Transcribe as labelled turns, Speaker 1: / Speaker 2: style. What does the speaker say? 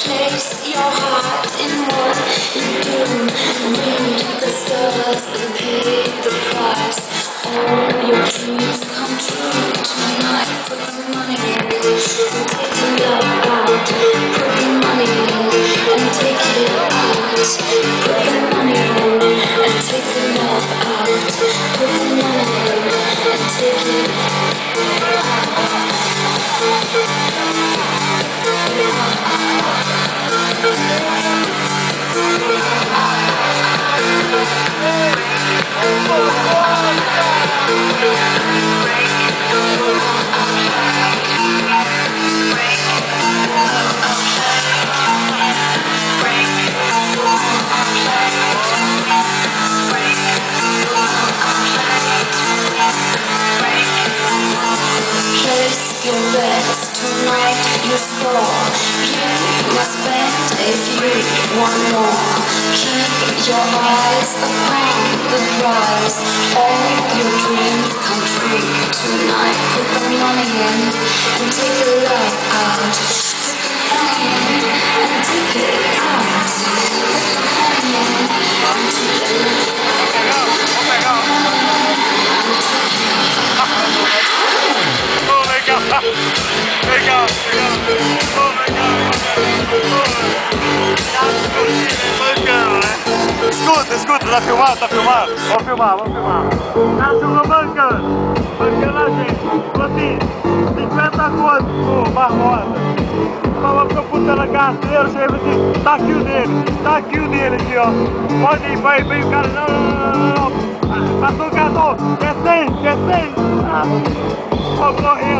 Speaker 1: Place your heart in what you do. Read the stars and pay the price. All your dreams come true tonight. Put the money in and take the love out. Put the money in and take it out. Put the money in and take the love out. Put the money in and take it out. Place your bets tonight, you score. You must bet if you want more. Keep your eyes upon the prize. All your dreams come true tonight. Put the money in and take the love out. Put the money in and take it out. Put the money in and take the love out.
Speaker 2: Legal, escuta, tá filmado? Vamos filmar. Nasce uma banca lá, gente, assim, 50 contos por Barbosa. Falou pro puta na carteira, chega assim, tá aqui o dele aqui, ó. Pode ir, vai, vem o cara, não. Passou o cartão, quer 100? Vou correr.